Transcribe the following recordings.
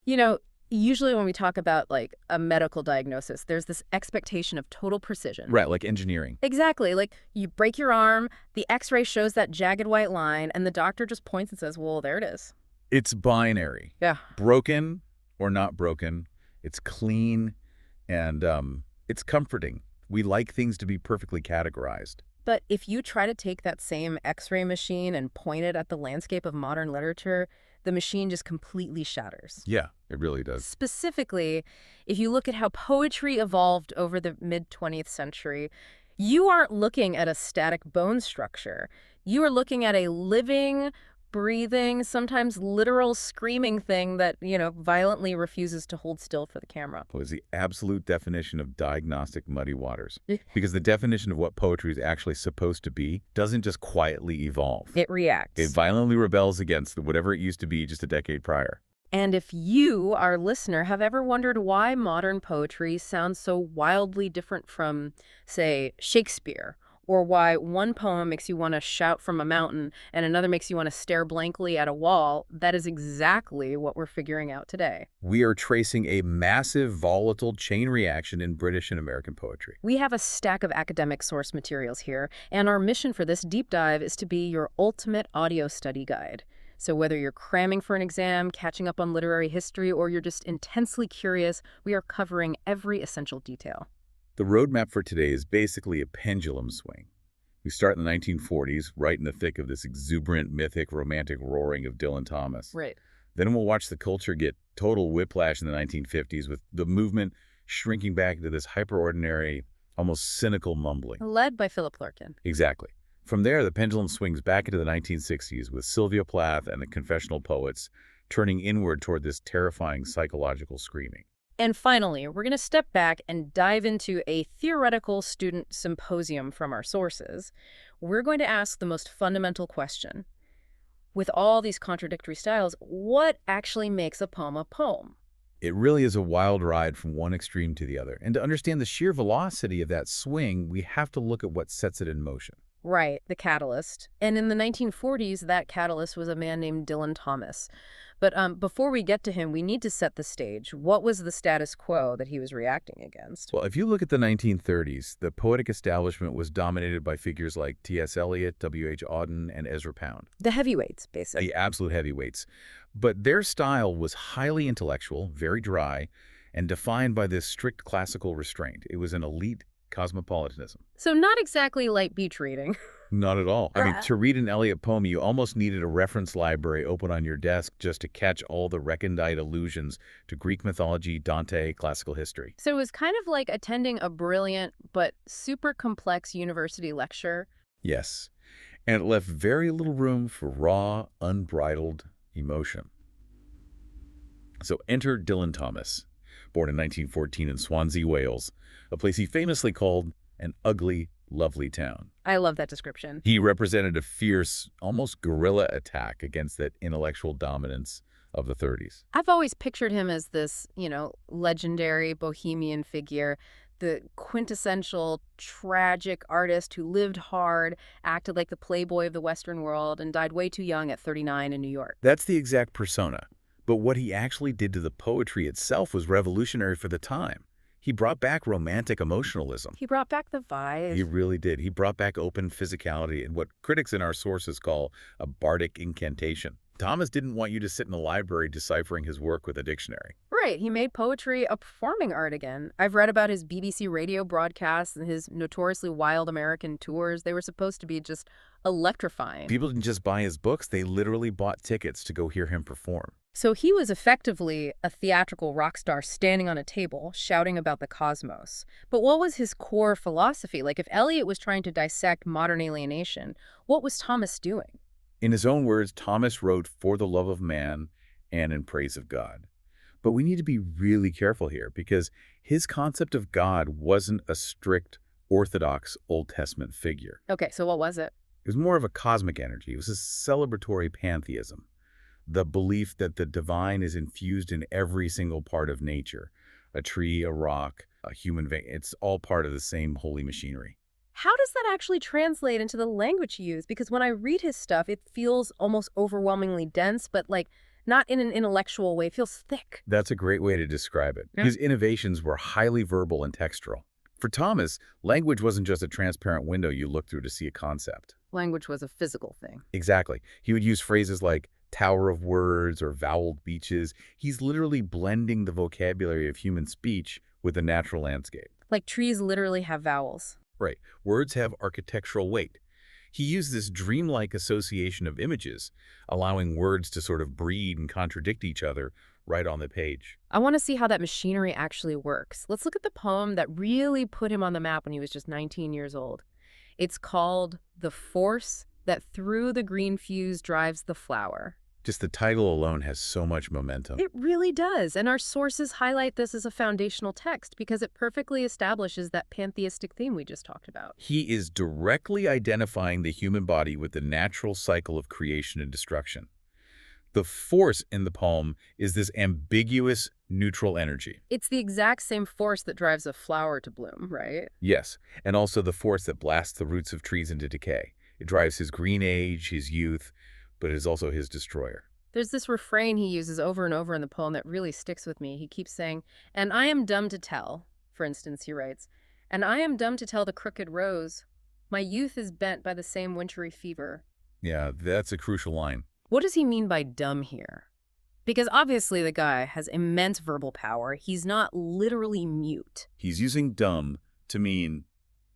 You know, usually when we talk about like a medical diagnosis, there's this expectation of total precision. Right, like engineering. Exactly. Like you break your arm, the x-ray shows that jagged white line, and the doctor just points and says, well, there it is. It's binary. Yeah. Broken or not broken. It's clean and it's comforting. We like things to be perfectly categorized. But if you try to take that same x-ray machine and point it at the landscape of modern literature, the machine just completely shatters. Yeah, it really does. Specifically, if you look at how poetry evolved over the mid-20th century, you aren't looking at a static bone structure. You are looking at a living, breathing, sometimes literal screaming thing that, violently refuses to hold still for the camera. It was the absolute definition of diagnostic muddy waters. Because the definition of what poetry is actually supposed to be doesn't just quietly evolve. It reacts. It violently rebels against whatever it used to be just a decade prior. And if you, our listener, have ever wondered why modern poetry sounds so wildly different from, say, Shakespeare, or why one poem makes you want to shout from a mountain and another makes you want to stare blankly at a wall, that is exactly what we're figuring out today. We are tracing a massive, volatile chain reaction in British and American poetry. We have a stack of academic source materials here, and our mission for this deep dive is to be your ultimate audio study guide. So whether you're cramming for an exam, catching up on literary history, or you're just intensely curious, we are covering every essential detail. The roadmap for today is basically a pendulum swing. We start in the 1940s, right in the thick of this exuberant, mythic, romantic roaring of Dylan Thomas. Right. Then we'll watch the culture get total whiplash in the 1950s with the movement shrinking back into this hyperordinary, almost cynical mumbling. Led by Philip Larkin. Exactly. From there, the pendulum swings back into the 1960s with Sylvia Plath and the confessional poets turning inward toward this terrifying psychological screaming. And finally, we're going to step back and dive into a theoretical student symposium from our sources. We're going to ask the most fundamental question. With all these contradictory styles, what actually makes a poem a poem? It really is a wild ride from one extreme to the other. And to understand the sheer velocity of that swing, we have to look at what sets it in motion. Right, the catalyst. And in the 1940s, that catalyst was a man named Dylan Thomas. But before we get to him, we need to set the stage. What was the status quo that he was reacting against? Well, if you look at the 1930s, the poetic establishment was dominated by figures like T.S. Eliot, W.H. Auden, and Ezra Pound. The heavyweights, basically. The absolute heavyweights. But their style was highly intellectual, very dry, and defined by this strict classical restraint. It was an elite cosmopolitanism. So not exactly light beach reading. Not at all. I mean, to read an Eliot poem, you almost needed a reference library open on your desk just to catch all the recondite allusions to Greek mythology, Dante, classical history. So it was kind of like attending a brilliant but super complex university lecture. Yes. And it left very little room for raw, unbridled emotion. So enter Dylan Thomas, born in 1914 in Swansea, Wales, a place he famously called an ugly, lovely town. I love that description. He represented a fierce, almost guerrilla attack against that intellectual dominance of the 30s. I've always pictured him as this, legendary bohemian figure, the quintessential tragic artist who lived hard, acted like the playboy of the Western world, and died way too young at 39 in New York. That's the exact persona. But what he actually did to the poetry itself was revolutionary for the time. He brought back romantic emotionalism. He brought back the vibe. He really did. He brought back open physicality and what critics in our sources call a bardic incantation. Thomas didn't want you to sit in a library deciphering his work with a dictionary. Right. He made poetry a performing art again. I've read about his BBC radio broadcasts and his notoriously wild American tours. They were supposed to be just electrifying. People didn't just buy his books. They literally bought tickets to go hear him perform. So he was effectively a theatrical rock star standing on a table, shouting about the cosmos. But what was his core philosophy? Like, if Eliot was trying to dissect modern alienation, what was Thomas doing? In his own words, Thomas wrote for the love of man and in praise of God. But we need to be really careful here because his concept of God wasn't a strict, orthodox Old Testament figure. Okay, so what was it? It was more of a cosmic energy. It was a celebratory pantheism. The belief that the divine is infused in every single part of nature, a tree, a rock, a human vein. It's all part of the same holy machinery. How does that actually translate into the language he used? Because when I read his stuff, it feels almost overwhelmingly dense, but like not in an intellectual way. It feels thick. That's a great way to describe it. Yeah. His innovations were highly verbal and textural. For Thomas, language wasn't just a transparent window you looked through to see a concept. Language was a physical thing. Exactly. He would use phrases like tower of words or voweled beaches. He's literally blending the vocabulary of human speech with the natural landscape. Like trees literally have vowels. Right. Words have architectural weight. He used this dreamlike association of images, allowing words to sort of breed and contradict each other right on the page. I want to see how that machinery actually works. Let's look at the poem that really put him on the map when he was just 19 years old. It's called The Force That Through the Green Fuse Drives the Flower. Just the title alone has so much momentum. It really does, and our sources highlight this as a foundational text because it perfectly establishes that pantheistic theme we just talked about. He is directly identifying the human body with the natural cycle of creation and destruction. The force in the poem is this ambiguous, neutral energy. It's the exact same force that drives a flower to bloom, right? Yes, and also the force that blasts the roots of trees into decay. It drives his green age, his youth, but it is also his destroyer. There's this refrain he uses over and over in the poem that really sticks with me. He keeps saying, "And I am dumb to tell," for instance, he writes, "and I am dumb to tell the crooked rose. My youth is bent by the same wintry fever." Yeah, that's a crucial line. What does he mean by dumb here? Because obviously the guy has immense verbal power. He's not literally mute. He's using dumb to mean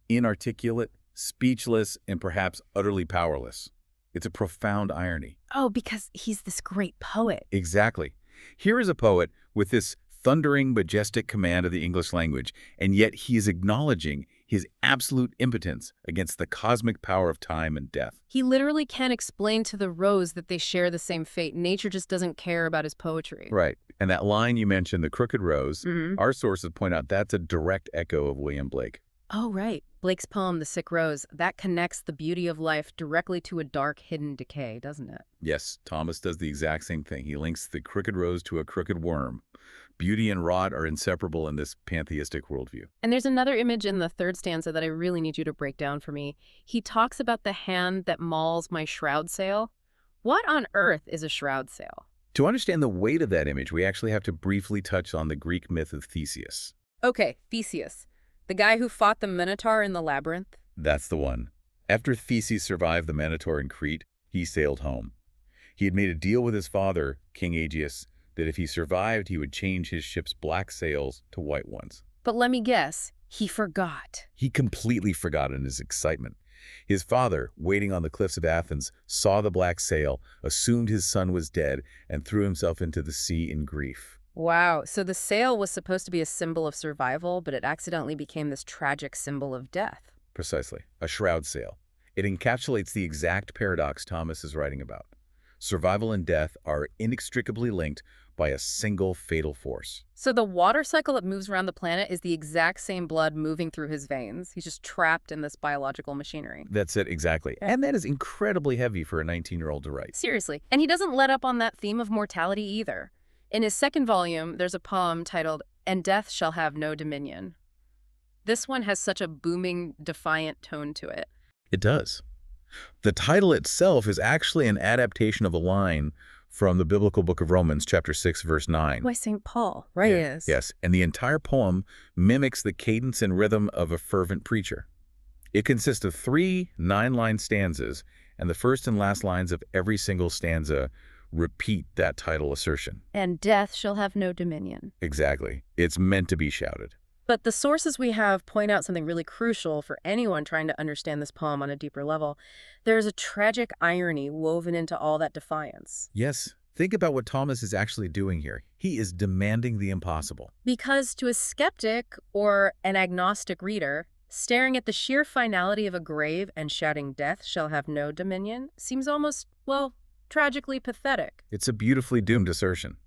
inarticulate, speechless, and perhaps utterly powerless. It's a profound irony. Oh, because he's this great poet. Exactly. Here is a poet with this thundering, majestic command of the English language, and yet he is acknowledging his absolute impotence against the cosmic power of time and death. He literally can't explain to the rose that they share the same fate. Nature just doesn't care about his poetry. Right. And that line you mentioned, the crooked rose, Mm-hmm. our sources point out that's a direct echo of William Blake. Oh, right. Blake's poem, The Sick Rose, that connects the beauty of life directly to a dark, hidden decay, doesn't it? Yes, Thomas does the exact same thing. He links the crooked rose to a crooked worm. Beauty and rot are inseparable in this pantheistic worldview. And there's another image in the third stanza that I really need you to break down for me. He talks about the hand that mauls my shroud sail. What on earth is a shroud sail? To understand the weight of that image, we actually have to briefly touch on the Greek myth of Theseus. Okay, Theseus. The guy who fought the Minotaur in the labyrinth? That's the one. After Theseus survived the Minotaur in Crete, he sailed home. He had made a deal with his father, King Aegeus, that if he survived, he would change his ship's black sails to white ones. But let me guess, he forgot. He completely forgot in his excitement. His father, waiting on the cliffs of Athens, saw the black sail, assumed his son was dead, and threw himself into the sea in grief. Wow, so the sail was supposed to be a symbol of survival, but it accidentally became this tragic symbol of death. Precisely, a shroud sail. It encapsulates the exact paradox Thomas is writing about. Survival and death are inextricably linked by a single fatal force. So the water cycle that moves around the planet is the exact same blood moving through his veins. He's just trapped in this biological machinery. That's it, exactly. And that is incredibly heavy for a 19-year-old to write. Seriously. And he doesn't let up on that theme of mortality either. In his second volume, there's a poem titled, "And Death Shall Have No Dominion." This one has such a booming, defiant tone to it. It does. The title itself is actually an adaptation of a line from the biblical book of Romans, chapter 6, verse 9. Why, St. Paul, right? Yeah. Yes, and the entire poem mimics the cadence and rhythm of a fervent preacher. It consists of 3 9-line stanzas, and the first and last lines of every single stanza repeat that title assertion. And death shall have no dominion. Exactly. It's meant to be shouted. But the sources we have point out something really crucial for anyone trying to understand this poem on a deeper level. There's a tragic irony woven into all that defiance. Yes, think about what Thomas is actually doing here. He is demanding the impossible. Because to a skeptic or an agnostic reader, staring at the sheer finality of a grave and shouting death shall have no dominion seems almost, well, tragically pathetic. It's a beautifully doomed assertion.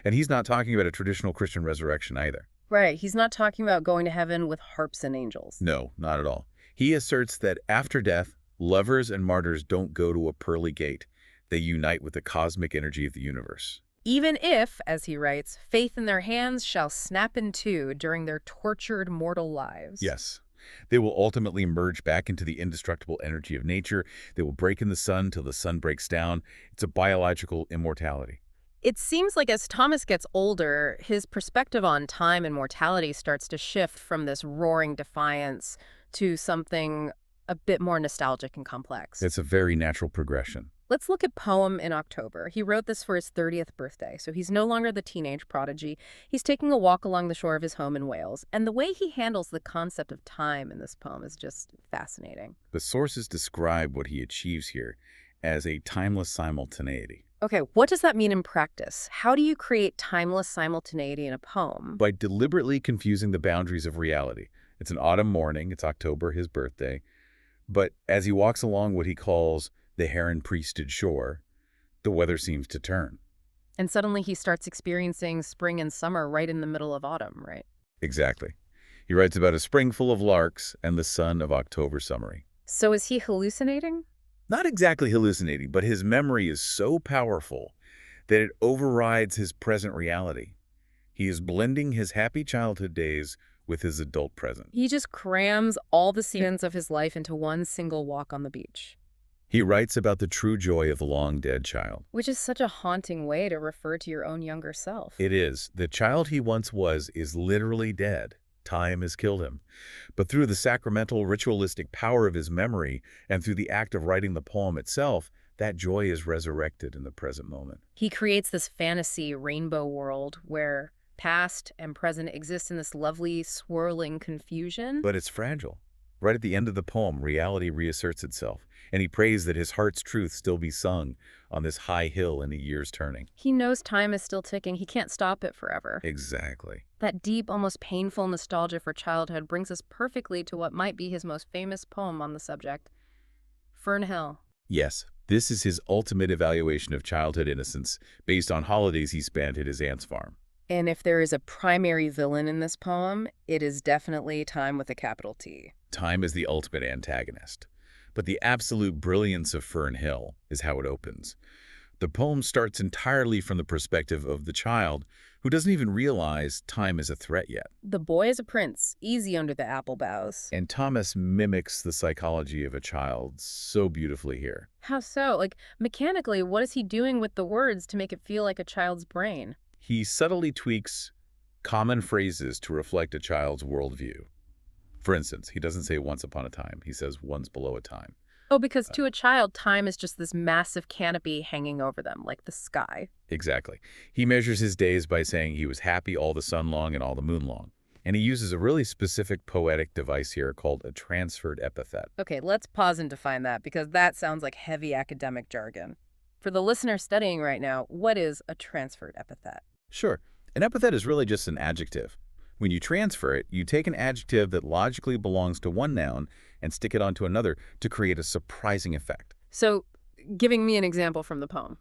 And he's not talking about a traditional Christian resurrection either. Right, he's not talking about going to heaven with harps and angels. No, not at all. He asserts that after death, lovers and martyrs don't go to a pearly gate. They unite with the cosmic energy of the universe. Even if, as he writes, faith in their hands shall snap in two during their tortured mortal lives. Yes. They will ultimately merge back into the indestructible energy of nature. They will break in the sun till the sun breaks down. It's a biological immortality. It seems like as Thomas gets older, his perspective on time and mortality starts to shift from this roaring defiance to something a bit more nostalgic and complex. It's a very natural progression. Let's look at Poem in October. He wrote this for his 30th birthday, so he's no longer the teenage prodigy. He's taking a walk along the shore of his home in Wales, and the way he handles the concept of time in this poem is just fascinating. The sources describe what he achieves here as a timeless simultaneity. Okay, what does that mean in practice? How do you create timeless simultaneity in a poem? By deliberately confusing the boundaries of reality. It's an autumn morning, it's October, his birthday, but as he walks along what he calls the heron-priested shore, the weather seems to turn. And suddenly he starts experiencing spring and summer right in the middle of autumn, right? Exactly. He writes about a spring full of larks and the sun of October summery. So is he hallucinating? Not exactly hallucinating, but his memory is so powerful that it overrides his present reality. He is blending his happy childhood days with his adult present. He just crams all the scenes of his life into one single walk on the beach. He writes about the true joy of the long-dead child. Which is such a haunting way to refer to your own younger self. It is. The child he once was is literally dead. Time has killed him. But through the sacramental, ritualistic power of his memory and through the act of writing the poem itself, that joy is resurrected in the present moment. He creates this fantasy rainbow world where past and present exist in this lovely, swirling confusion. But it's fragile. Right at the end of the poem, reality reasserts itself, and he prays that his heart's truth still be sung on this high hill in the years turning. He knows time is still ticking. He can't stop it forever. Exactly. That deep, almost painful nostalgia for childhood brings us perfectly to what might be his most famous poem on the subject, Fern Hill. Yes, this is his ultimate evaluation of childhood innocence, based on holidays he spent at his aunt's farm. And if there is a primary villain in this poem, it is definitely time with a capital T. Time is the ultimate antagonist. But the absolute brilliance of Fern Hill is how it opens. The poem starts entirely from the perspective of the child, who doesn't even realize time is a threat yet. The boy is a prince, easy under the apple boughs. And Thomas mimics the psychology of a child so beautifully here. How so? Like, mechanically, what is he doing with the words to make it feel like a child's brain? He subtly tweaks common phrases to reflect a child's worldview. For instance, he doesn't say once upon a time. He says once below a time. Oh, because to a child, time is just this massive canopy hanging over them, like the sky. Exactly. He measures his days by saying he was happy all the sun long and all the moon long. And he uses a really specific poetic device here called a transferred epithet. Okay, let's pause and define that, because that sounds like heavy academic jargon. For the listener studying right now, what is a transferred epithet? Sure. An epithet is really just an adjective. When you transfer it, you take an adjective that logically belongs to one noun and stick it onto another to create a surprising effect. So, giving me an example from the poem.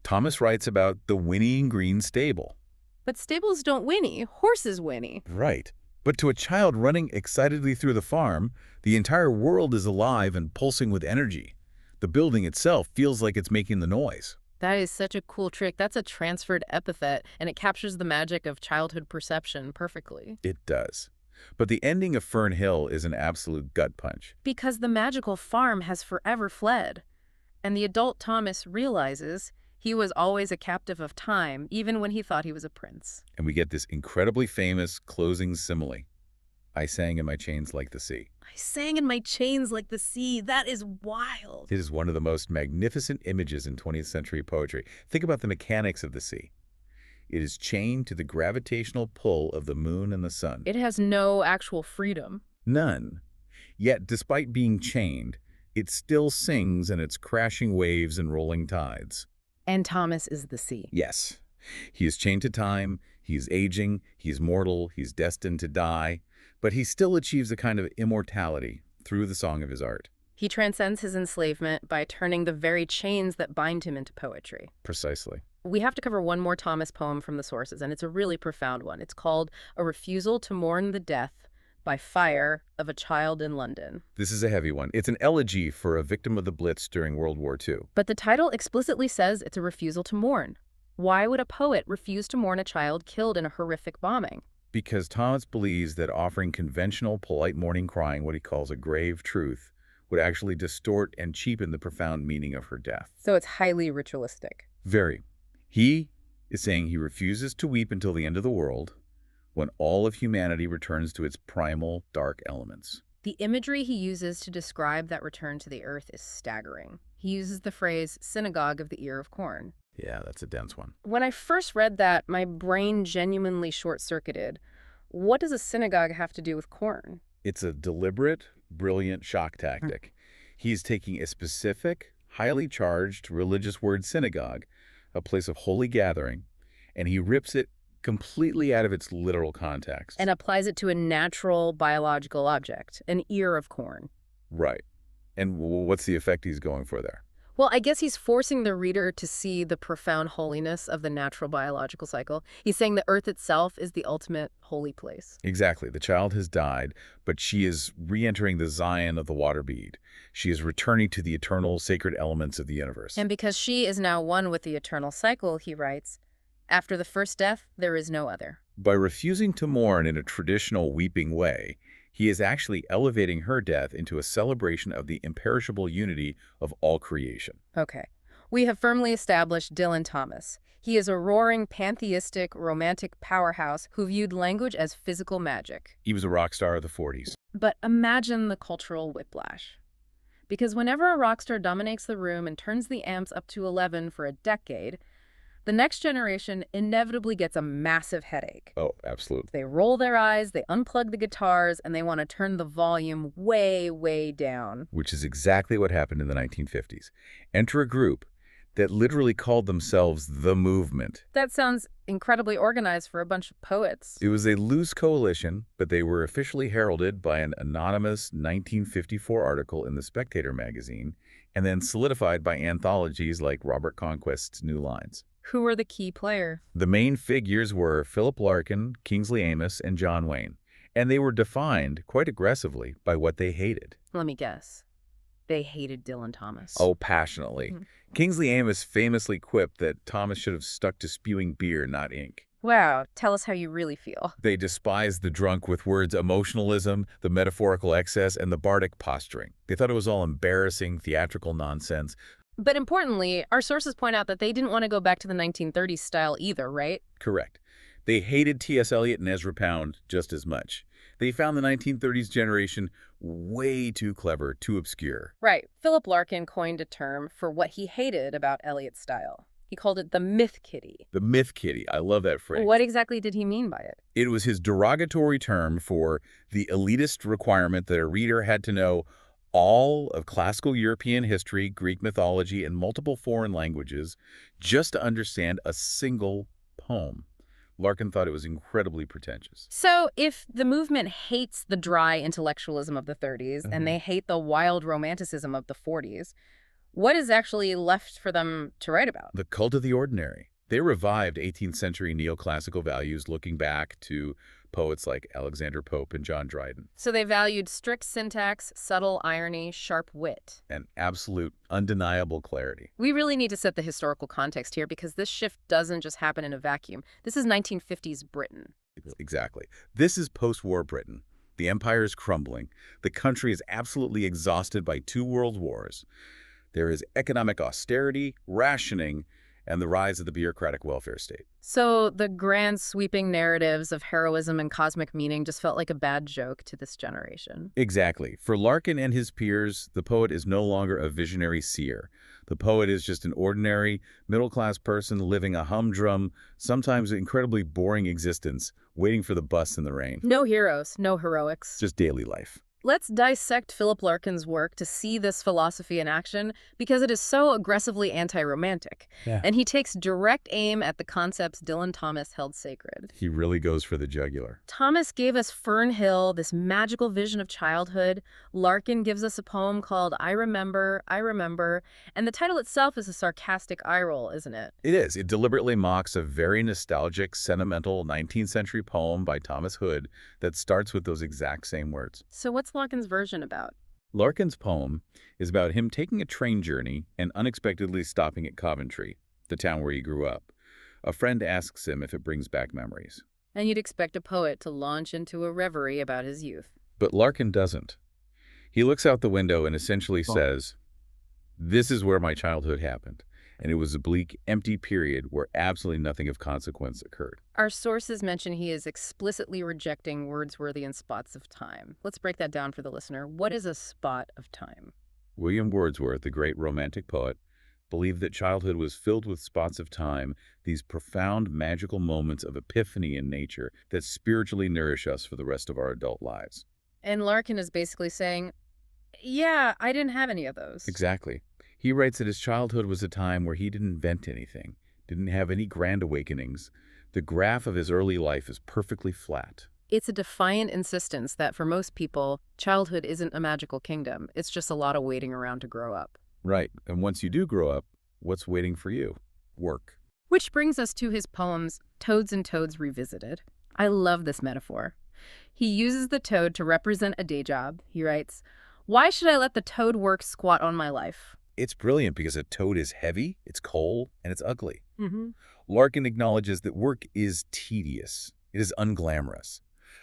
Thomas writes about the whinnying green stable. But stables don't whinny. Horses whinny. Right. But to a child running excitedly through the farm, the entire world is alive and pulsing with energy. The building itself feels like it's making the noise. That is such a cool trick. That's a transferred epithet, and it captures the magic of childhood perception perfectly. It does. But the ending of Fern Hill is an absolute gut punch. Because the magical farm has forever fled, and the adult Thomas realizes he was always a captive of time, even when he thought he was a prince. And we get this incredibly famous closing simile. I sang in my chains like the sea. I sang in my chains like the sea. That is wild. It is one of the most magnificent images in 20th century poetry. Think about the mechanics of the sea. It is chained to the gravitational pull of the moon and the sun. It has no actual freedom. None. Yet, despite being chained, it still sings in its crashing waves and rolling tides. And Thomas is the sea. Yes. He is chained to time, he is aging, he's mortal, he's destined to die, but he still achieves a kind of immortality through the song of his art. He transcends his enslavement by turning the very chains that bind him into poetry. Precisely. We have to cover one more Thomas poem from the sources, and it's a really profound one. It's called A Refusal to Mourn the Death by Fire of a Child in London. This is a heavy one. It's an elegy for a victim of the Blitz during World War II. But the title explicitly says it's a refusal to mourn. Why would a poet refuse to mourn a child killed in a horrific bombing? Because Thomas believes that offering conventional, polite mourning crying, what he calls a grave truth, would actually distort and cheapen the profound meaning of her death. So it's highly ritualistic. Very. He is saying he refuses to weep until the end of the world, when all of humanity returns to its primal dark elements. The imagery he uses to describe that return to the earth is staggering. He uses the phrase synagogue of the ear of corn. Yeah, that's a dense one. When I first read that, my brain genuinely short-circuited. What does a synagogue have to do with corn? It's a deliberate, brilliant shock tactic. He's taking a specific, highly charged religious word synagogue, a place of holy gathering, and he rips it completely out of its literal context. And applies it to a natural biological object, an ear of corn. Right. And what's the effect he's going for there? Well, I guess he's forcing the reader to see the profound holiness of the natural biological cycle. He's saying the earth itself is the ultimate holy place. Exactly. The child has died, but she is re-entering the Zion of the water bead. She is returning to the eternal sacred elements of the universe. And because she is now one with the eternal cycle, he writes, after the first death, there is no other. By refusing to mourn in a traditional weeping way, he is actually elevating her death into a celebration of the imperishable unity of all creation. Okay. We have firmly established Dylan Thomas. He is a roaring, pantheistic, romantic powerhouse who viewed language as physical magic. He was a rock star of the 40s. But imagine the cultural whiplash. Because whenever a rock star dominates the room and turns the amps up to 11 for a decade, the next generation inevitably gets a massive headache. Oh, absolutely. They roll their eyes, they unplug the guitars, and they want to turn the volume way, way down. Which is exactly what happened in the 1950s. Enter a group that literally called themselves The Movement. That sounds incredibly organized for a bunch of poets. It was a loose coalition, but they were officially heralded by an anonymous 1954 article in The Spectator magazine, and then solidified by anthologies like Robert Conquest's New Lines. Who were the key player? The main figures were Philip Larkin, Kingsley Amis, and John Wayne, and they were defined quite aggressively by what they hated. Let me guess. They hated Dylan Thomas. Oh, passionately. Kingsley Amis famously quipped that Thomas should have stuck to spewing beer, not ink. Wow, tell us how you really feel. They despised the drunk with words emotionalism, the metaphorical excess, and the bardic posturing. They thought it was all embarrassing, theatrical nonsense. But importantly, our sources point out that they didn't want to go back to the 1930s style either, right? Correct. They hated T.S. Eliot and Ezra Pound just as much. They found the 1930s generation way too clever, too obscure. Right. Philip Larkin coined a term for what he hated about Eliot's style. He called it the myth kitty. The myth kitty. I love that phrase. What exactly did he mean by it? It was his derogatory term for the elitist requirement that a reader had to know all of classical European history, Greek mythology, and multiple foreign languages just to understand a single poem. Larkin thought it was incredibly pretentious. So if the movement hates the dry intellectualism of the 30s and they hate the wild romanticism of the 40s, what is actually left for them to write about? The cult of the ordinary. They revived 18th century neoclassical values looking back to poets like Alexander Pope and John Dryden. So they valued strict syntax, subtle irony, sharp wit. And absolute, undeniable clarity. We really need to set the historical context here because this shift doesn't just happen in a vacuum. This is 1950s Britain. Exactly. This is post-war Britain. The empire is crumbling. The country is absolutely exhausted by 2 world wars. There is economic austerity, rationing, and the rise of the bureaucratic welfare state. So the grand sweeping narratives of heroism and cosmic meaning just felt like a bad joke to this generation. Exactly. For Larkin and his peers, the poet is no longer a visionary seer. The poet is just an ordinary, middle-class person living a humdrum, sometimes incredibly boring existence, waiting for the bus in the rain. No heroes, no heroics. Just daily life. Let's dissect Philip Larkin's work to see this philosophy in action because it is so aggressively anti-romantic. Yeah. And he takes direct aim at the concepts Dylan Thomas held sacred. He really goes for the jugular. Thomas gave us Fern Hill, this magical vision of childhood. Larkin gives us a poem called I Remember, and the title itself is a sarcastic eye roll, isn't it? It is. It deliberately mocks a very nostalgic, sentimental 19th century poem by Thomas Hood that starts with those exact same words. So what's Larkin's version about? Larkin's poem is about him taking a train journey and unexpectedly stopping at Coventry, the town where he grew up. A friend asks him if it brings back memories. And you'd expect a poet to launch into a reverie about his youth. But Larkin doesn't. He looks out the window and essentially says, "This is where my childhood happened." and it was a bleak, empty period where absolutely nothing of consequence occurred. Our sources mention he is explicitly rejecting Wordsworthian spots of time. Let's break that down for the listener. What is a spot of time? William Wordsworth, the great Romantic poet, believed that childhood was filled with spots of time, these profound magical moments of epiphany in nature that spiritually nourish us for the rest of our adult lives. And Larkin is basically saying, yeah, I didn't have any of those. Exactly. He writes that his childhood was a time where he didn't invent anything, didn't have any grand awakenings. The graph of his early life is perfectly flat. It's a defiant insistence that for most people, childhood isn't a magical kingdom. It's just a lot of waiting around to grow up. Right. And once you do grow up, what's waiting for you? Work. Which brings us to his poems, Toads and Toads Revisited. I love this metaphor. He uses the toad to represent a day job. He writes, "Why should I let the toad work squat on my life?" It's brilliant because a toad is heavy, it's cold, and it's ugly. Mm-hmm. Larkin acknowledges that work is tedious. It is unglamorous.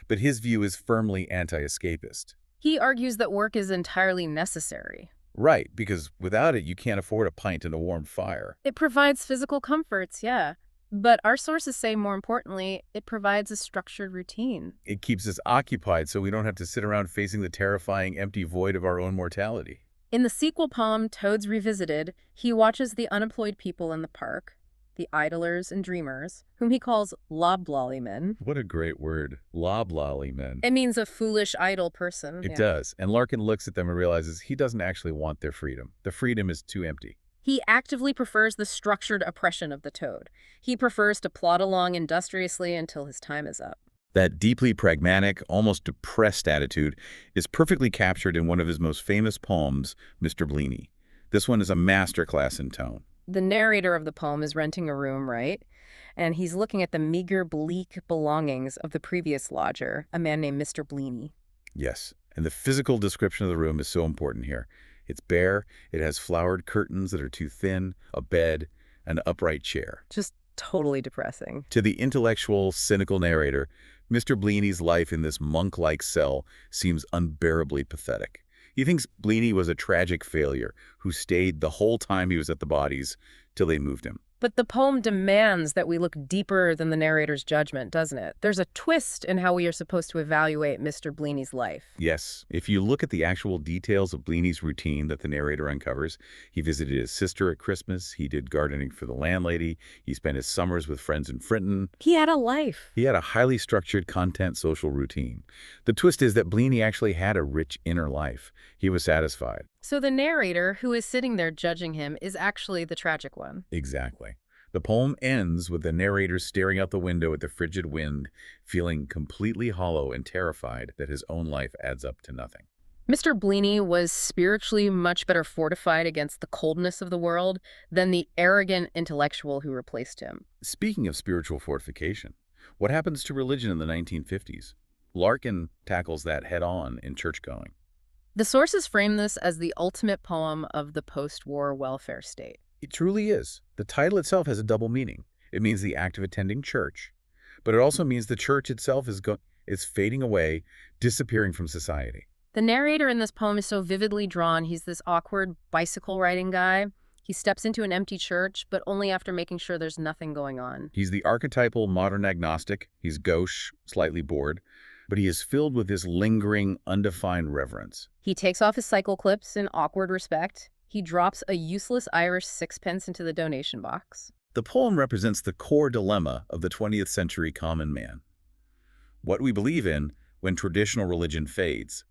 But his view is firmly anti-escapist. He argues that work is entirely necessary. Right, because without it, you can't afford a pint and a warm fire. It provides physical comforts, yeah. But our sources say, more importantly, it provides a structured routine. It keeps us occupied so we don't have to sit around facing the terrifying empty void of our own mortality. In the sequel poem, Toads Revisited, he watches the unemployed people in the park, the idlers and dreamers, whom he calls loblolly men. What a great word. Loblolly men. It means a foolish, idle person. It does. And Larkin looks at them and realizes he doesn't actually want their freedom. The freedom is too empty. He actively prefers the structured oppression of the toad. He prefers to plod along industriously until his time is up. That deeply pragmatic, almost depressed attitude is perfectly captured in one of his most famous poems, Mr. Bleeny. This one is a masterclass in tone. The narrator of the poem is renting a room, right? And he's looking at the meager, bleak belongings of the previous lodger, a man named Mr. Bleeny. Yes, and the physical description of the room is so important here. It's bare, it has flowered curtains that are too thin, a bed, an upright chair. Just totally depressing. To the intellectual, cynical narrator, Mr. Bleeny's life in this monk-like cell seems unbearably pathetic. He thinks Bleeny was a tragic failure who stayed the whole time he was at the bodies till they moved him. But the poem demands that we look deeper than the narrator's judgment, doesn't it? There's a twist in how we are supposed to evaluate Mr. Bleeny's life. Yes, if you look at the actual details of Bleeny's routine that the narrator uncovers, he visited his sister at Christmas, he did gardening for the landlady, he spent his summers with friends in Frinton. He had a life. He had a highly structured content social routine. The twist is that Bleeny actually had a rich inner life. He was satisfied. So the narrator, who is sitting there judging him, is actually the tragic one. Exactly. The poem ends with the narrator staring out the window at the frigid wind, feeling completely hollow and terrified that his own life adds up to nothing. Mr. Bleeny was spiritually much better fortified against the coldness of the world than the arrogant intellectual who replaced him. Speaking of spiritual fortification, what happens to religion in the 1950s? Larkin tackles that head-on in Churchgoing. The sources frame this as the ultimate poem of the post-war welfare state. It truly is. The title itself has a double meaning. It means the act of attending church, but it also means the church itself is fading away, disappearing from society. The narrator in this poem is so vividly drawn. He's this awkward bicycle-riding guy. He steps into an empty church, but only after making sure there's nothing going on. He's the archetypal modern agnostic. He's gauche, slightly bored, but he is filled with this lingering, undefined reverence. He takes off his cycle clips in awkward respect. He drops a useless Irish sixpence into the donation box. The poem represents the core dilemma of the 20th century common man. What we believe in when traditional religion fades,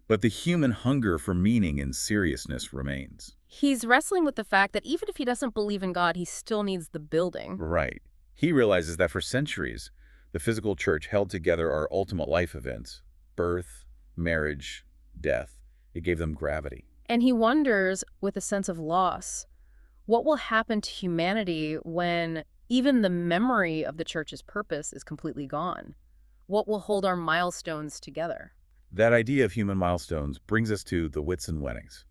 but the human hunger for meaning and seriousness remains. He's wrestling with the fact that even if he doesn't believe in God, he still needs the building. Right. He realizes that for centuries, the physical church held together our ultimate life events: birth, marriage, death. It gave them gravity. And he wonders, with a sense of loss, what will happen to humanity when even the memory of the church's purpose is completely gone? What will hold our milestones together? That idea of human milestones brings us to the Whitsun weddings.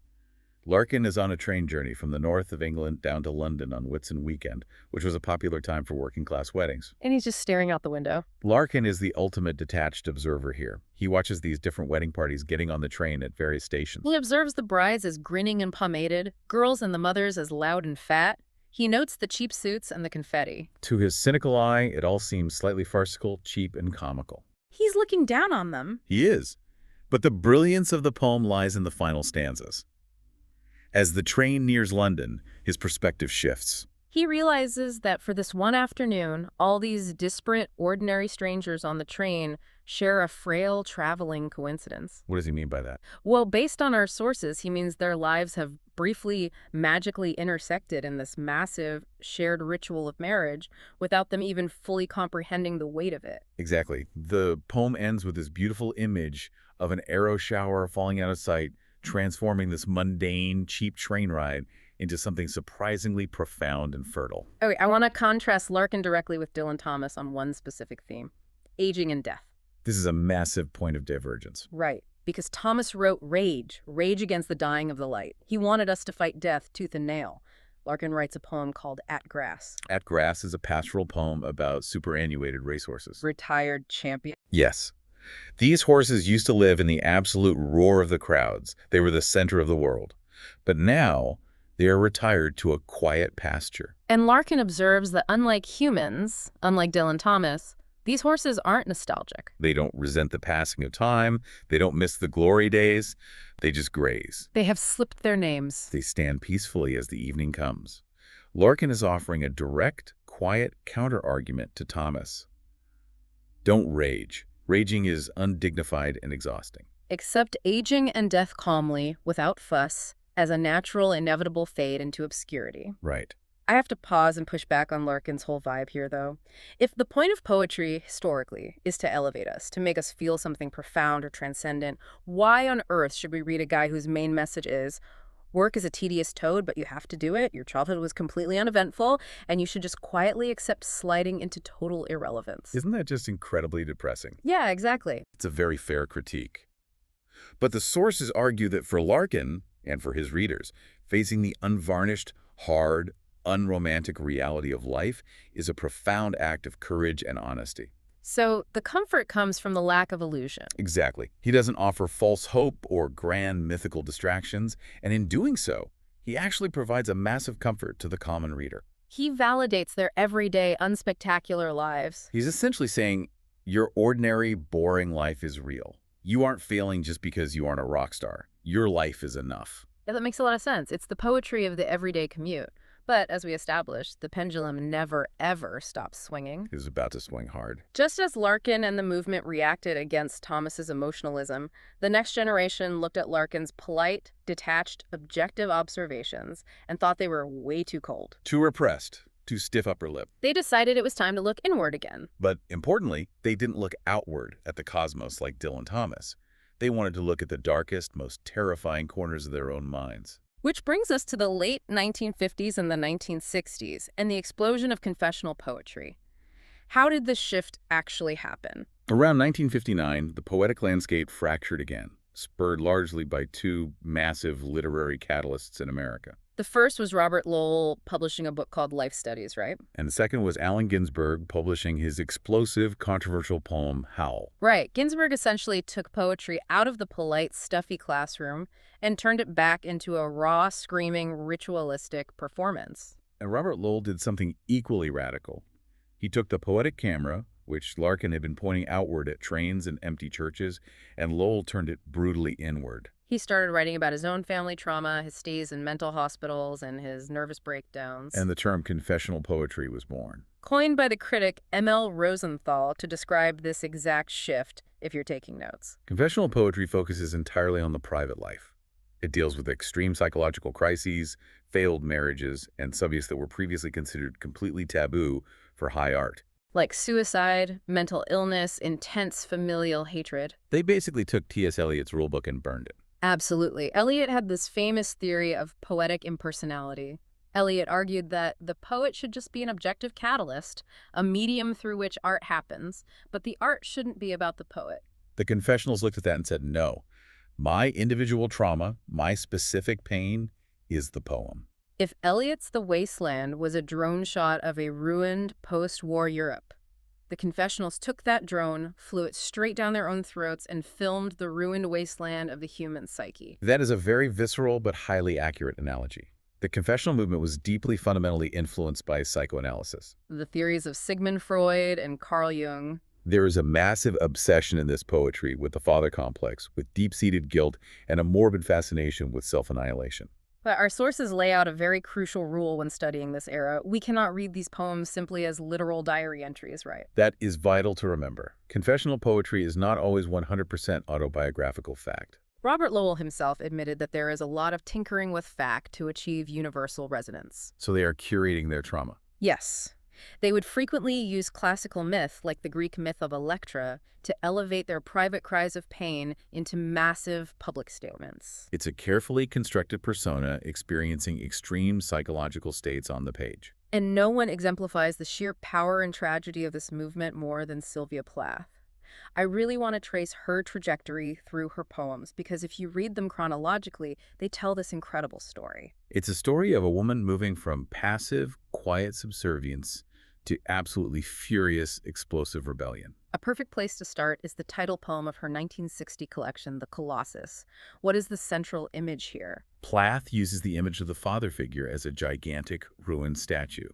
Larkin is on a train journey from the north of England down to London on Whitsun weekend, which was a popular time for working-class weddings. And he's just staring out the window. Larkin is the ultimate detached observer here. He watches these different wedding parties getting on the train at various stations. He observes the brides as grinning and pomaded, girls and the mothers as loud and fat. He notes the cheap suits and the confetti. To his cynical eye, it all seems slightly farcical, cheap, and comical. He's looking down on them. He is. But the brilliance of the poem lies in the final stanzas. As the train nears London, his perspective shifts. He realizes that for this one afternoon, all these disparate, ordinary strangers on the train share a frail traveling coincidence. What does he mean by that? Well, based on our sources, he means their lives have briefly, magically intersected in this massive, shared ritual of marriage without them even fully comprehending the weight of it. Exactly. The poem ends with this beautiful image of an arrow shower falling out of sight, transforming this mundane, cheap train ride into something surprisingly profound and fertile. Okay, I want to contrast Larkin directly with Dylan Thomas on one specific theme: aging and death. This is a massive point of divergence. Right, because Thomas wrote rage against the dying of the light. He wanted us to fight death tooth and nail. Larkin writes a poem called At Grass. At Grass is a pastoral poem about superannuated racehorses. Retired champion. Yes. These horses used to live in the absolute roar of the crowds. They were the center of the world. But now, they are retired to a quiet pasture. And Larkin observes that unlike humans, unlike Dylan Thomas, these horses aren't nostalgic. They don't resent the passing of time. They don't miss the glory days. They just graze. They have slipped their names. They stand peacefully as the evening comes. Larkin is offering a direct, quiet counter-argument to Thomas. Don't rage. Raging is undignified and exhausting. Accept aging and death calmly, without fuss, as a natural, inevitable fade into obscurity. Right. I have to pause and push back on Larkin's whole vibe here, though. If the point of poetry, historically, is to elevate us, to make us feel something profound or transcendent, why on earth should we read a guy whose main message is, work is a tedious toad, but you have to do it, your childhood was completely uneventful, and you should just quietly accept sliding into total irrelevance? Isn't that just incredibly depressing? Yeah, exactly. It's a very fair critique. But the sources argue that for Larkin, and for his readers, facing the unvarnished, hard, unromantic reality of life is a profound act of courage and honesty. So the comfort comes from the lack of illusion. Exactly. He doesn't offer false hope or grand mythical distractions, and in doing so, he actually provides a massive comfort to the common reader. He validates their everyday, unspectacular lives. He's essentially saying, your ordinary, boring life is real. You aren't failing just because you aren't a rock star. Your life is enough. Yeah, that makes a lot of sense. It's the poetry of the everyday commute. But, as we established, the pendulum never, ever stops swinging. He was about to swing hard. Just as Larkin and the movement reacted against Thomas's emotionalism, the next generation looked at Larkin's polite, detached, objective observations and thought they were way too cold. Too repressed, too stiff upper lip. They decided it was time to look inward again. But importantly, they didn't look outward at the cosmos like Dylan Thomas. They wanted to look at the darkest, most terrifying corners of their own minds. Which brings us to the late 1950s and the 1960s, and the explosion of confessional poetry. How did this shift actually happen? Around 1959, the poetic landscape fractured again, spurred largely by two massive literary catalysts in America. The first was Robert Lowell publishing a book called Life Studies, right? And the second was Allen Ginsberg publishing his explosive, controversial poem, Howl. Right. Ginsberg essentially took poetry out of the polite, stuffy classroom and turned it back into a raw, screaming, ritualistic performance. And Robert Lowell did something equally radical. He took the poetic camera, which Larkin had been pointing outward at trains and empty churches, and Lowell turned it brutally inward. He started writing about his own family trauma, his stays in mental hospitals, and his nervous breakdowns. And the term confessional poetry was born. Coined by the critic M.L. Rosenthal to describe this exact shift, if you're taking notes. Confessional poetry focuses entirely on the private life. It deals with extreme psychological crises, failed marriages, and subjects that were previously considered completely taboo for high art. Like suicide, mental illness, intense familial hatred. They basically took T.S. Eliot's rulebook and burned it. Absolutely. Eliot had this famous theory of poetic impersonality. Eliot argued that the poet should just be an objective catalyst, a medium through which art happens, but the art shouldn't be about the poet. The confessionals looked at that and said, no, my individual trauma, my specific pain is the poem. If Eliot's The Wasteland was a drone shot of a ruined post-war Europe, the confessionals took that drone, flew it straight down their own throats, and filmed the ruined wasteland of the human psyche. That is a very visceral but highly accurate analogy. The confessional movement was deeply fundamentally influenced by psychoanalysis. The theories of Sigmund Freud and Carl Jung. There is a massive obsession in this poetry with the father complex, with deep-seated guilt and a morbid fascination with self-annihilation. But our sources lay out a very crucial rule when studying this era. We cannot read these poems simply as literal diary entries, right? That is vital to remember. Confessional poetry is not always 100% autobiographical fact. Robert Lowell himself admitted that there is a lot of tinkering with fact to achieve universal resonance. So they are curating their trauma. Yes. They would frequently use classical myth, like the Greek myth of Electra, to elevate their private cries of pain into massive public statements. It's a carefully constructed persona experiencing extreme psychological states on the page. And no one exemplifies the sheer power and tragedy of this movement more than Sylvia Plath. I really want to trace her trajectory through her poems because if you read them chronologically, they tell this incredible story. It's a story of a woman moving from passive, quiet subservience to absolutely furious, explosive rebellion. A perfect place to start is the title poem of her 1960 collection, The Colossus. What is the central image here? Plath uses the image of the father figure as a gigantic, ruined statue,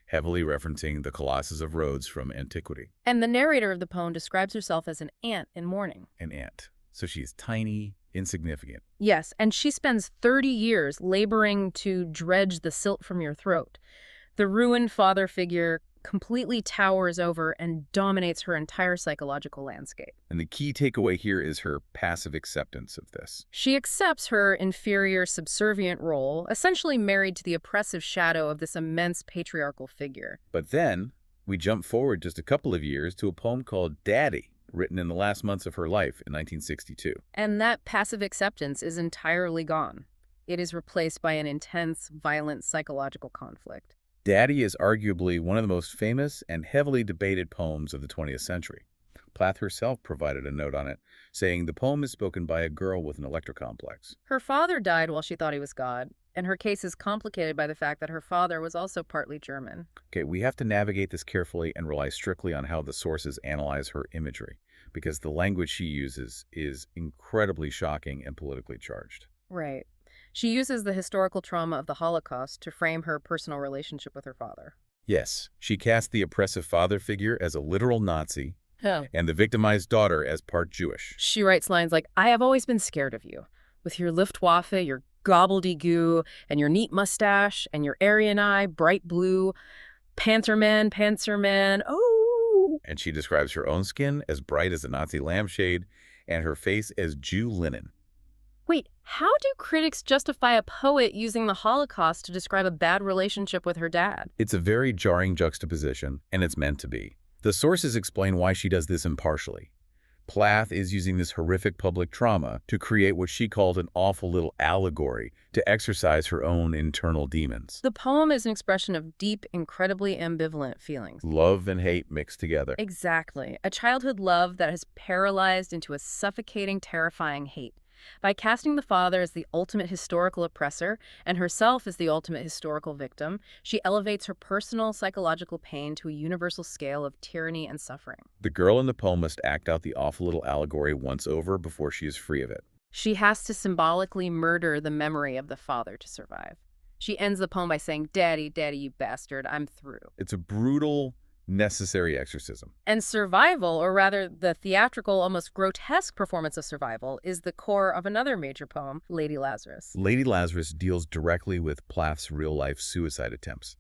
heavily referencing the Colossus of Rhodes from antiquity. And the narrator of the poem describes herself as an ant in mourning. An ant. So she's tiny, insignificant. Yes, and she spends 30 years laboring to dredge the silt from your throat. The ruined father figure completely towers over and dominates her entire psychological landscape. And the key takeaway here is her passive acceptance of this. She accepts her inferior, subservient role, essentially married to the oppressive shadow of this immense patriarchal figure. But then we jump forward just a couple of years to a poem called Daddy, written in the last months of her life in 1962. And that passive acceptance is entirely gone. It is replaced by an intense, violent psychological conflict. Daddy is arguably one of the most famous and heavily debated poems of the 20th century. Plath herself provided a note on it, saying the poem is spoken by a girl with an electrocomplex. Her father died while she thought he was God, and her case is complicated by the fact that her father was also partly German. Okay, we have to navigate this carefully and rely strictly on how the sources analyze her imagery, because the language she uses is incredibly shocking and politically charged. Right. She uses the historical trauma of the Holocaust to frame her personal relationship with her father. Yes, she casts the oppressive father figure as a literal Nazi Oh. and the victimized daughter as part Jewish. She writes lines like, I have always been scared of you. With your Luftwaffe, your gobbledygoo, and your neat mustache, and your Aryan eye, bright blue, Panzerman, oh! And she describes her own skin as bright as a Nazi lampshade and her face as Jew linen. Wait, how do critics justify a poet using the Holocaust to describe a bad relationship with her dad? It's a very jarring juxtaposition, and it's meant to be. The sources explain why she does this impartially. Plath is using this horrific public trauma to create what she called an awful little allegory to exercise her own internal demons. The poem is an expression of deep, incredibly ambivalent feelings. Love and hate mixed together. Exactly. A childhood love that has paralyzed into a suffocating, terrifying hate. By casting the father as the ultimate historical oppressor and herself as the ultimate historical victim, she elevates her personal psychological pain to a universal scale of tyranny and suffering. The girl in the poem must act out the awful little allegory once over before she is free of it. She has to symbolically murder the memory of the father to survive. She ends the poem by saying, Daddy, Daddy, you bastard, I'm through. It's a brutal, necessary exorcism. And survival, or rather the theatrical, almost grotesque performance of survival, is the core of another major poem, Lady Lazarus. Lady Lazarus deals directly with Plath's real-life suicide attempts.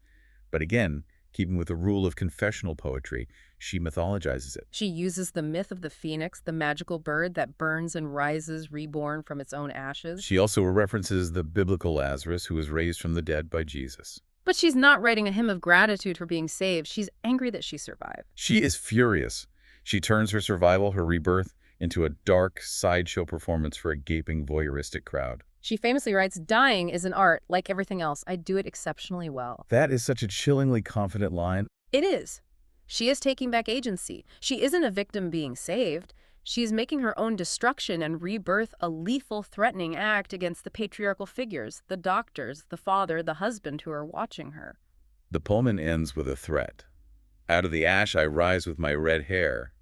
But again, keeping with the rule of confessional poetry, she mythologizes it. She uses the myth of the phoenix, the magical bird that burns and rises reborn from its own ashes. She also references the biblical Lazarus who was raised from the dead by Jesus. But she's not writing a hymn of gratitude for being saved. She's angry that she survived. She is furious. She turns her survival, her rebirth, into a dark sideshow performance for a gaping voyeuristic crowd. She famously writes, dying is an art. Like everything else, I do it exceptionally well. That is such a chillingly confident line. It is. She is taking back agency. She isn't a victim being saved. She is making her own destruction and rebirth a lethal, threatening act against the patriarchal figures, the doctors, the father, the husband who are watching her. The poem ends with a threat. Out of the ash I rise with my red hair,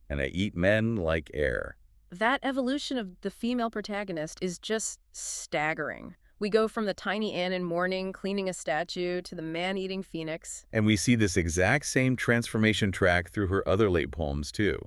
and I eat men like air. That evolution of the female protagonist is just staggering. We go from the tiny Anne in mourning, cleaning a statue, to the man-eating phoenix. And we see this exact same transformation track through her other late poems, too.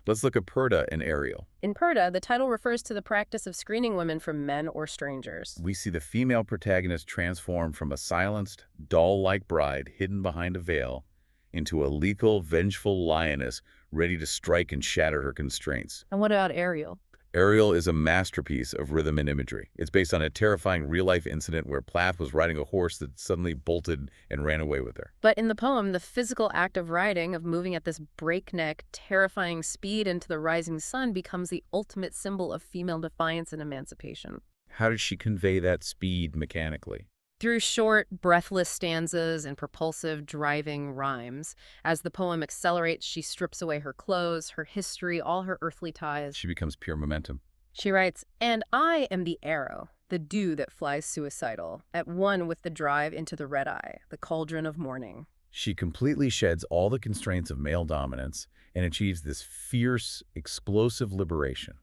Let's look at Purda and Ariel. In Purda, the title refers to the practice of screening women from men or strangers. We see the female protagonist transform from a silenced, doll-like bride hidden behind a veil into a lethal, vengeful lioness ready to strike and shatter her constraints. And what about Ariel? Ariel is a masterpiece of rhythm and imagery. It's based on a terrifying real-life incident where Plath was riding a horse that suddenly bolted and ran away with her. But in the poem, the physical act of riding, of moving at this breakneck, terrifying speed into the rising sun, becomes the ultimate symbol of female defiance and emancipation. How did she convey that speed mechanically? Through short, breathless stanzas and propulsive, driving rhymes. As the poem accelerates, she strips away her clothes, her history, all her earthly ties. She becomes pure momentum. She writes, "And I am the arrow, the dew that flies suicidal, at one with the drive into the red eye, the cauldron of morning." She completely sheds all the constraints of male dominance and achieves this fierce, explosive liberation,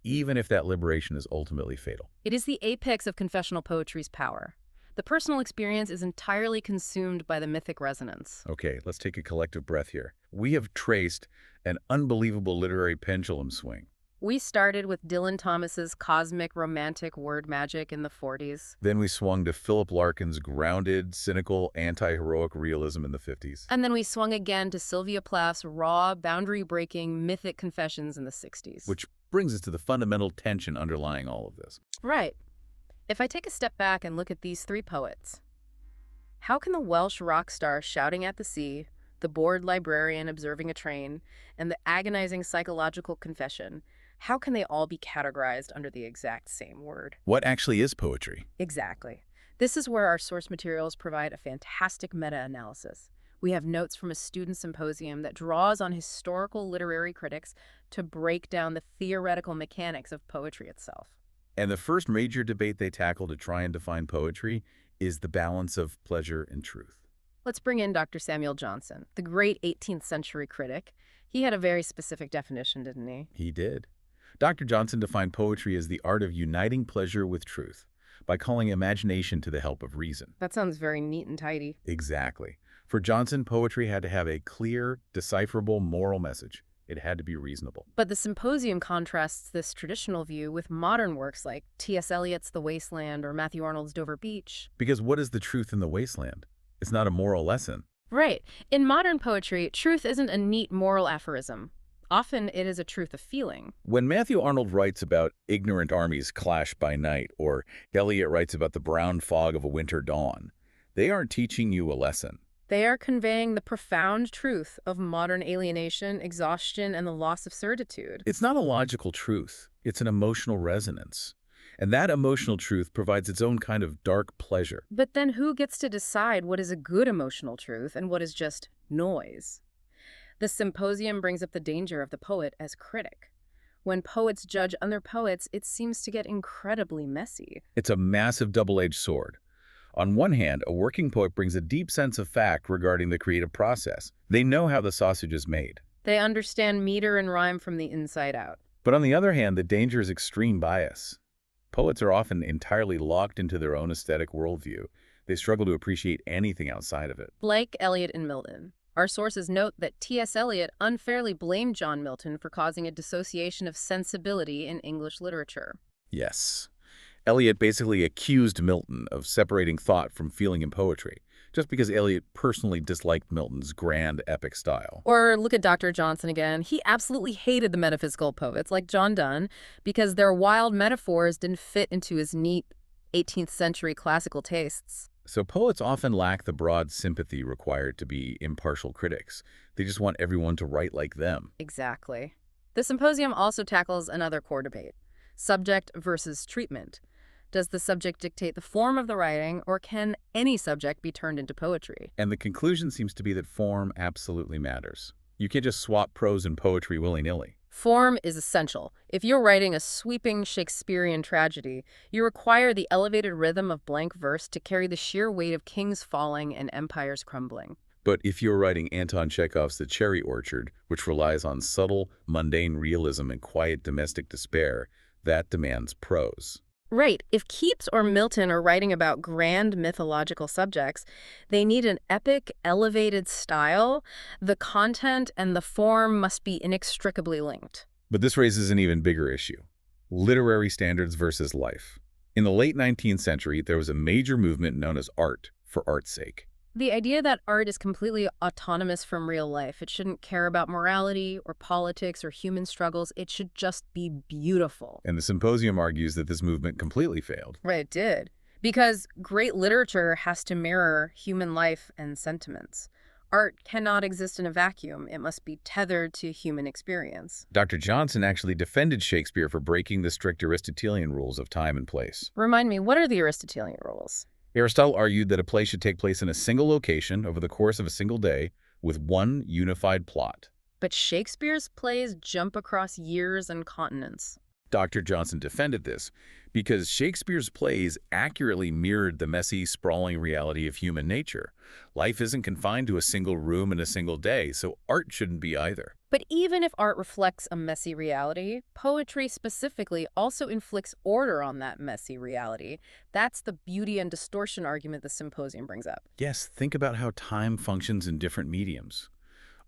even if that liberation is ultimately fatal. It is the apex of confessional poetry's power. The personal experience is entirely consumed by the mythic resonance. Okay, let's take a collective breath here. We have traced an unbelievable literary pendulum swing. We started with Dylan Thomas's cosmic romantic word magic in the 40s. Then we swung to Philip Larkin's grounded, cynical, anti-heroic realism in the 50s. And then we swung again to Sylvia Plath's raw, boundary-breaking, mythic confessions in the 60s. Which brings us to the fundamental tension underlying all of this. Right. If I take a step back and look at these three poets, how can the Welsh rock star shouting at the sea, the bored librarian observing a train, and the agonizing psychological confession, how can they all be categorized under the exact same word? What actually is poetry? Exactly. This is where our source materials provide a fantastic meta-analysis. We have notes from a student symposium that draws on historical literary critics to break down the theoretical mechanics of poetry itself. And the first major debate they tackle to try and define poetry is the balance of pleasure and truth. Let's bring in Dr. Samuel Johnson, the great 18th century critic. He had a very specific definition, didn't he? He did. Dr. Johnson defined poetry as the art of uniting pleasure with truth by calling imagination to the help of reason. That sounds very neat and tidy. Exactly. For Johnson, poetry had to have a clear, decipherable moral message. It had to be reasonable. But the symposium contrasts this traditional view with modern works like T.S. Eliot's The Wasteland or Matthew Arnold's Dover Beach. Because what is the truth in the wasteland? It's not a moral lesson. Right. In modern poetry, truth isn't a neat moral aphorism. Often it is a truth of feeling. When Matthew Arnold writes about ignorant armies clash by night, or Eliot writes about the brown fog of a winter dawn, they aren't teaching you a lesson. They are conveying the profound truth of modern alienation, exhaustion, and the loss of certitude. It's not a logical truth. It's an emotional resonance. And that emotional truth provides its own kind of dark pleasure. But then who gets to decide what is a good emotional truth and what is just noise? The symposium brings up the danger of the poet as critic. When poets judge other poets, it seems to get incredibly messy. It's a massive double-edged sword. On one hand, a working poet brings a deep sense of fact regarding the creative process. They know how the sausage is made. They understand meter and rhyme from the inside out. But on the other hand, the danger is extreme bias. Poets are often entirely locked into their own aesthetic worldview. They struggle to appreciate anything outside of it. Like Eliot and Milton. Our sources note that T.S. Eliot unfairly blamed John Milton for causing a dissociation of sensibility in English literature. Yes. Eliot basically accused Milton of separating thought from feeling in poetry, just because Eliot personally disliked Milton's grand epic style. Or look at Dr. Johnson again. He absolutely hated the metaphysical poets like John Donne because their wild metaphors didn't fit into his neat 18th century classical tastes. So poets often lack the broad sympathy required to be impartial critics. They just want everyone to write like them. Exactly. The symposium also tackles another core debate: subject versus treatment. Does the subject dictate the form of the writing, or can any subject be turned into poetry? And the conclusion seems to be that form absolutely matters. You can't just swap prose and poetry willy-nilly. Form is essential. If you're writing a sweeping Shakespearean tragedy, you require the elevated rhythm of blank verse to carry the sheer weight of kings falling and empires crumbling. But if you're writing Anton Chekhov's The Cherry Orchard, which relies on subtle, mundane realism and quiet domestic despair, that demands prose. Right. If Keats or Milton are writing about grand mythological subjects, they need an epic, elevated style. The content and the form must be inextricably linked. But this raises an even bigger issue: literary standards versus life. In the late 19th century, there was a major movement known as art for art's sake. The idea that art is completely autonomous from real life, it shouldn't care about morality or politics or human struggles, it should just be beautiful. And the symposium argues that this movement completely failed. Right, it did. Because great literature has to mirror human life and sentiments. Art cannot exist in a vacuum. It must be tethered to human experience. Dr. Johnson actually defended Shakespeare for breaking the strict Aristotelian rules of time and place. Remind me, what are the Aristotelian rules? Aristotle argued that a play should take place in a single location over the course of a single day with one unified plot. But Shakespeare's plays jump across years and continents. Dr. Johnson defended this because Shakespeare's plays accurately mirrored the messy, sprawling reality of human nature. Life isn't confined to a single room and a single day, so art shouldn't be either. But even if art reflects a messy reality, poetry specifically also inflicts order on that messy reality. That's the beauty and distortion argument the symposium brings up. Yes, think about how time functions in different mediums.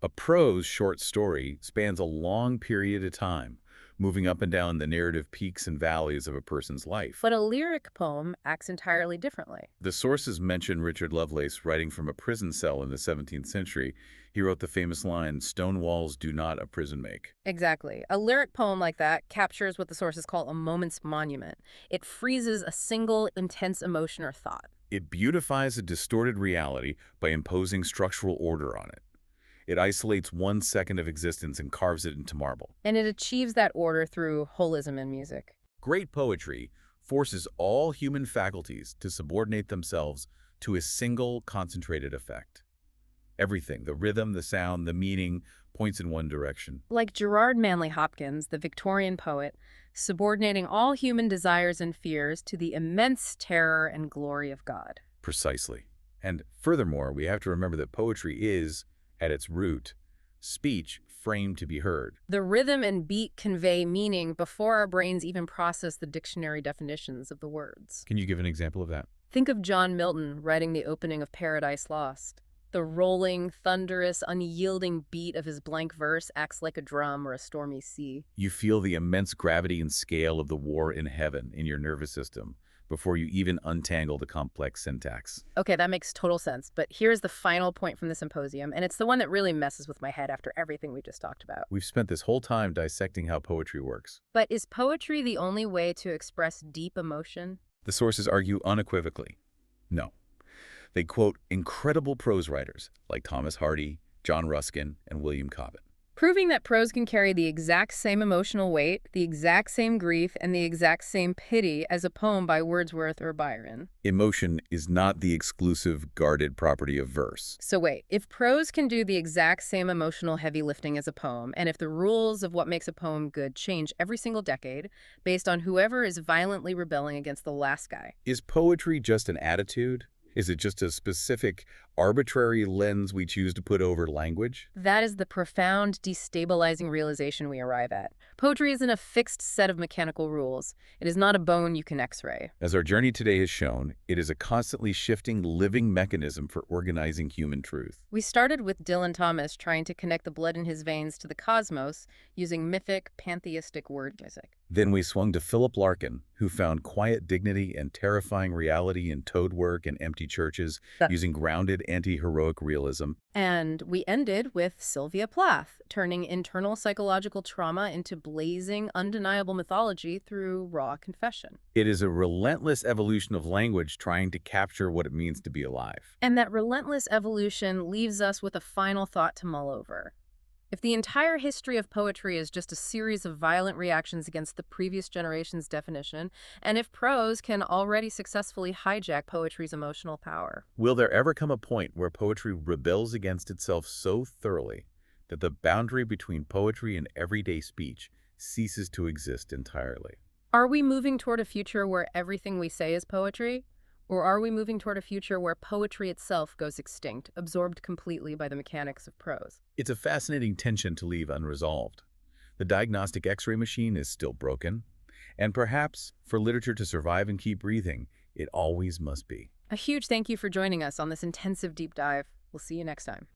A prose short story spans a long period of time, moving up and down the narrative peaks and valleys of a person's life. But a lyric poem acts entirely differently. The sources mention Richard Lovelace writing from a prison cell in the 17th century. He wrote the famous line, "Stone walls do not a prison make." Exactly. A lyric poem like that captures what the sources call a moment's monument. It freezes a single intense emotion or thought. It beautifies a distorted reality by imposing structural order on it. It isolates 1 second of existence and carves it into marble. And it achieves that order through holism in music. Great poetry forces all human faculties to subordinate themselves to a single concentrated effect. Everything, the rhythm, the sound, the meaning, points in one direction. Like Gerard Manley Hopkins, the Victorian poet, subordinating all human desires and fears to the immense terror and glory of God. Precisely. And furthermore, we have to remember that poetry is, at its root, speech framed to be heard. The rhythm and beat convey meaning before our brains even process the dictionary definitions of the words. Can you give an example of that? Think of John Milton writing the opening of Paradise Lost. The rolling, thunderous, unyielding beat of his blank verse acts like a drum or a stormy sea. You feel the immense gravity and scale of the war in heaven in your nervous system before you even untangle the complex syntax. Okay, that makes total sense, but here's the final point from the symposium, and it's the one that really messes with my head after everything we just talked about. We've spent this whole time dissecting how poetry works. But is poetry the only way to express deep emotion? The sources argue unequivocally, no. They quote incredible prose writers like Thomas Hardy, John Ruskin, and William Cobbett, Proving that prose can carry the exact same emotional weight, the exact same grief, and the exact same pity as a poem by Wordsworth or Byron. emotion is not the exclusive guarded property of verse. So wait, if prose can do the exact same emotional heavy lifting as a poem, and if the rules of what makes a poem good change every single decade based on whoever is violently rebelling against the last guy, Is poetry just an attitude? Is it just a specific, arbitrary lens we choose to put over language? that is the profound, destabilizing realization we arrive at. Poetry isn't a fixed set of mechanical rules. It is not a bone you can x-ray. As our journey today has shown, it is a constantly shifting, living mechanism for organizing human truth. We started with Dylan Thomas trying to connect the blood in his veins to the cosmos using mythic, pantheistic word music. Then we swung to Philip Larkin, who found quiet dignity and terrifying reality in toad work and empty churches, using grounded anti-heroic realism. And we ended with Sylvia Plath, turning internal psychological trauma into blazing, undeniable mythology through raw confession. It is a relentless evolution of language trying to capture what it means to be alive. And that relentless evolution leaves us with a final thought to mull over. If the entire history of poetry is just a series of violent reactions against the previous generation's definition, and if prose can already successfully hijack poetry's emotional power, Will there ever come a point where poetry rebels against itself so thoroughly that the boundary between poetry and everyday speech ceases to exist entirely? are we moving toward a future where everything we say is poetry? Or are we moving toward a future where poetry itself goes extinct, absorbed completely by the mechanics of prose? It's a fascinating tension to leave unresolved. The diagnostic X-ray machine is still broken, And perhaps, for literature to survive and keep breathing, it always must be. A huge thank you for joining us on this intensive deep dive. We'll see you next time.